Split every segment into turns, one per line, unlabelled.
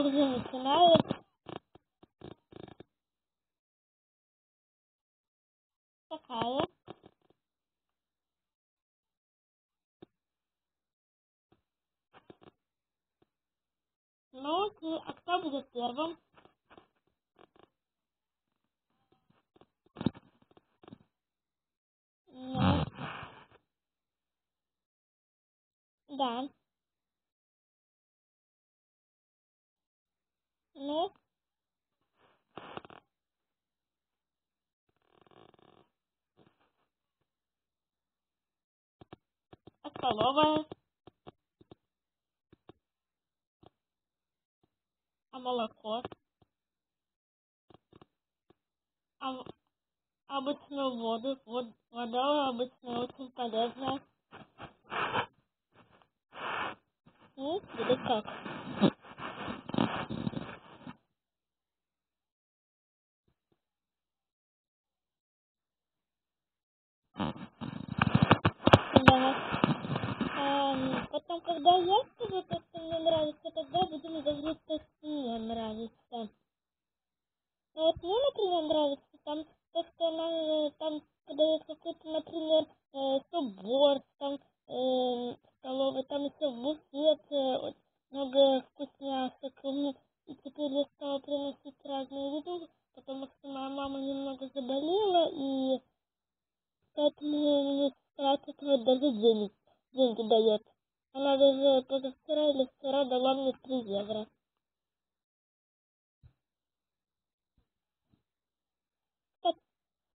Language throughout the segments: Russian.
Уже начинает. Такая. Ну, а кто будет первым? Ну, да. Ну, а столовая? А молоко? А, обычную воду? Вода обычно очень полезная. Или как? Да. Потом, когда я скажу то, что мне нравится, тогда будем говорить то, что мне нравится. Ну вот мне, например, нравится там то, что нам там подает какой-то, например, суп-борщ, там столовый, там еще буфет, очень много вкусняшек. И теперь я стала приносить разную еду, потому что моя мама немного заболела, и поэтому мне сестра вот даже деньги дает. Она даже позавчера или вчера дала мне 3 евро.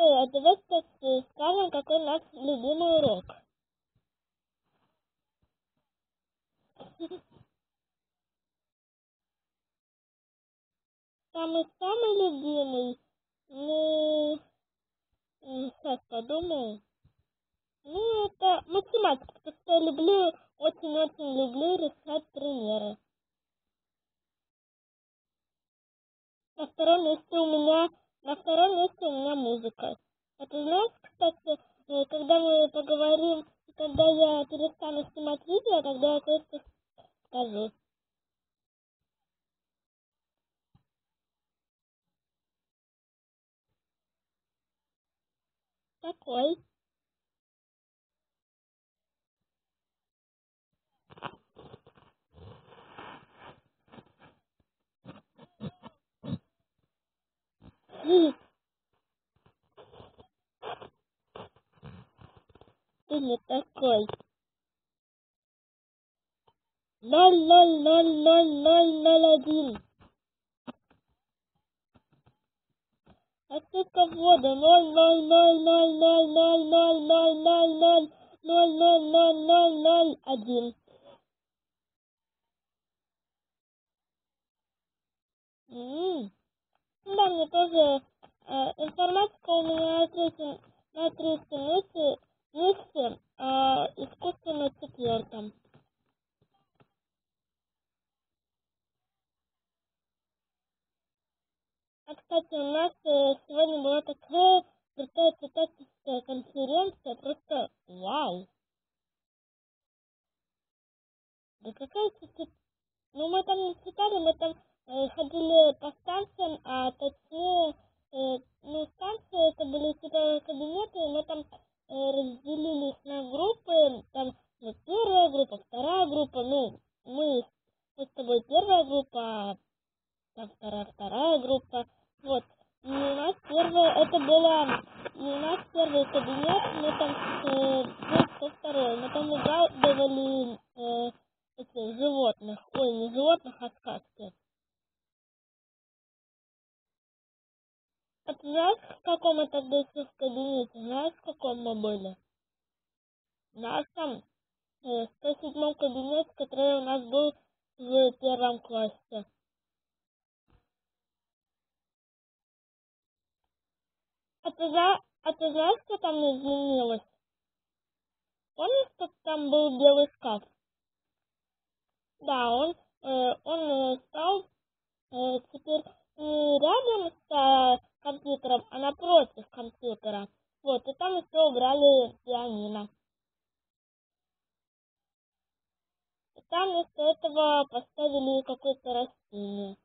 А давай скажем, какой наш любимый урок. Самый любимый, ну, сейчас подумаю. Ну, это математика, потому что я люблю, очень-очень люблю решать примеры. На втором месте у меня музыка. А ты знаешь, кстати, когда мы поговорим, когда я перестану снимать видео, тогда я кое-что скажу. Такой. Ты не такой. 0,000,001. Отсыпка ввода 0,000,000,000,000,000,000,000,001. Да, мне тоже информатика у меня на третьем месте, а искусство на четвертом. А, кстати, у нас сегодня была такая крутая читательская конференция, просто вау! Да какая читательская. Ну, мы там не читали, мы там ходили по станциям, а точнее, ну, станции это были типа кабинеты, и мы там разделились на группы, там ну, первая группа, вторая группа, ну, мы с тобой первая группа, а там вторая группа, вот. И у нас первый кабинет, мы там со второй, мы там угадывали этих животных, ой, не животных, а сказки. А ты знаешь, в каком мы тогда еще в кабинете, знаешь, в каком мы были? У нас там в 107 кабинете, который у нас был в первом классе. А ты знаешь, что там изменилось? Помнишь, что там был белый шкаф? Да, он стал теперь не рядом с компьютером, а напротив компьютера. Вот, и там еще убрали пианино. И там вместо этого поставили какое-то растение.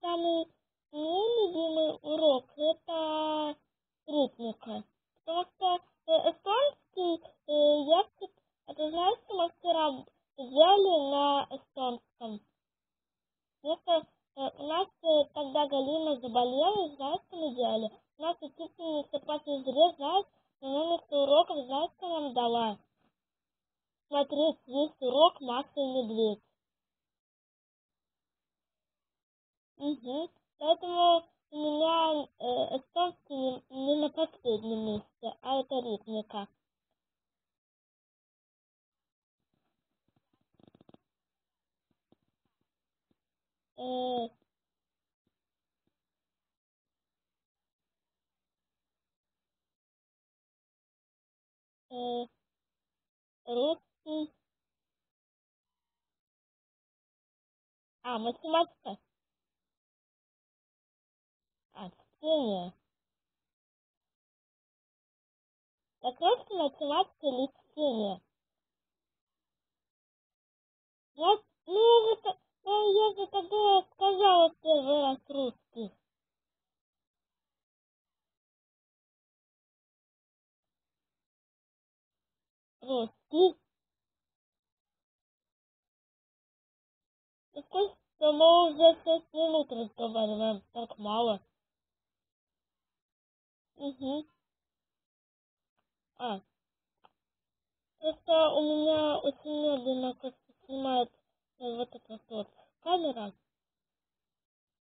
самый нелюбимый урок – это ритмика. Потому что эстонский это знаешь, что мастера взяли на эстонском. Просто у нас тогда Галина заболела, знаешь, что мы делали? У нас учительница по физре, знаешь, на вместо уроков, знаешь, что нам дала? Смотреть весь урок «Маша и медведь». Угу. Поэтому у меня эстонский не на последнем месте, а это ритмика. Э, э, Русский, математика, чтение. Так русский, математика или чтение? Вот, я же тогда сказала первый раз русский. Русский. И что мы уже 6 минут разговариваем, так мало. Угу. А, просто у меня очень медленно как-то снимает вот эта вот камера.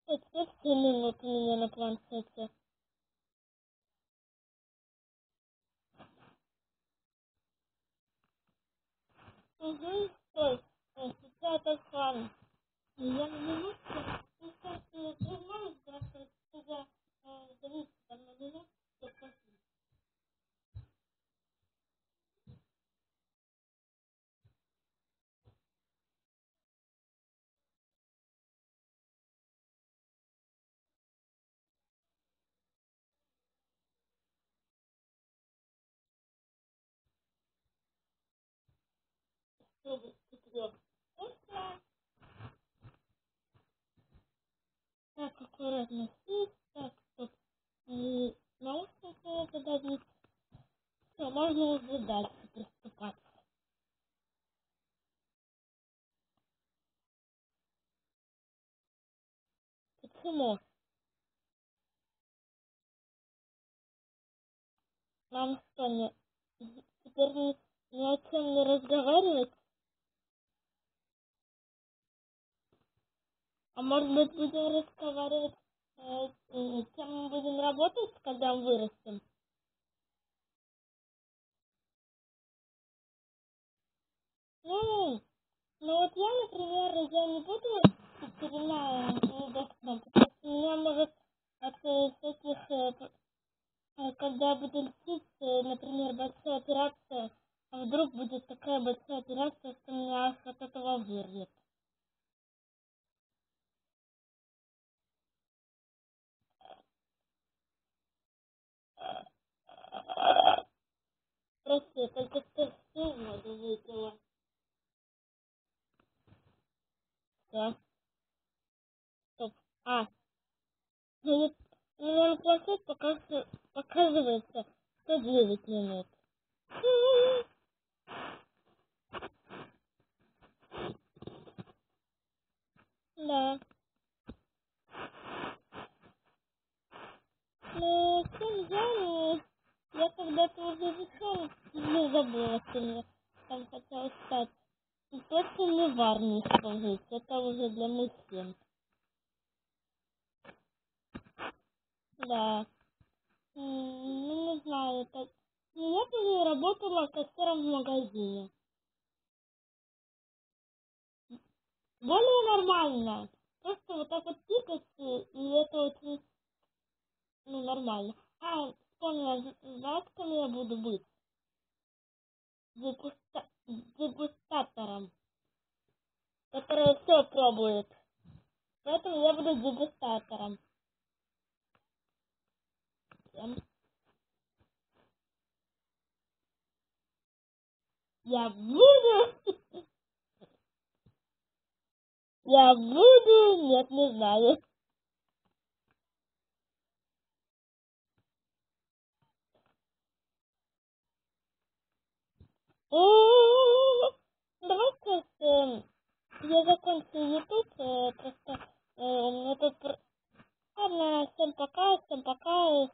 Вот теперь 7 минут у меня на планшете. Угу. Ой, сейчас это план. Я немножко, сейчас признаюсь, просто я зависит там на минуту, чтобы четвёртый. Так, аккуратно сесть, так, стоп. И наушники надо давить. Все, можно уже дальше приступать. Почему? Нам что, теперь ни о чем не разговаривать? А может быть будем разговаривать, чем мы будем работать, когда мы вырастем? Ну, вот я, например, я не буду ветеринарным доктором, потому что меня может от всяких, когда я буду лечить, например, большая операция, а вдруг будет такая большая операция, что меня аж от этого вырвет. Прости, я только что всю воду выпила. Да, стоп. Ну вот, на планшет показывается 109 минут. Да. Ну, чем я когда-то уже решила, не забыла, что я там хотела стать. И точно не в армии служить, это уже для мужчин. Да. Ну, не знаю, это... Ну, я тоже работала кассиром в магазине. Более нормально. Просто вот так вот тикать, и это очень, нормально. Вспомнила, знаешь, кем я буду быть? Дегустатором, который все пробует. Поэтому я буду дегустатором. Эм, Я буду, я буду, нет, не знаю. Давайте я закончу YouTube, просто у меня тут... Ладно, всем пока,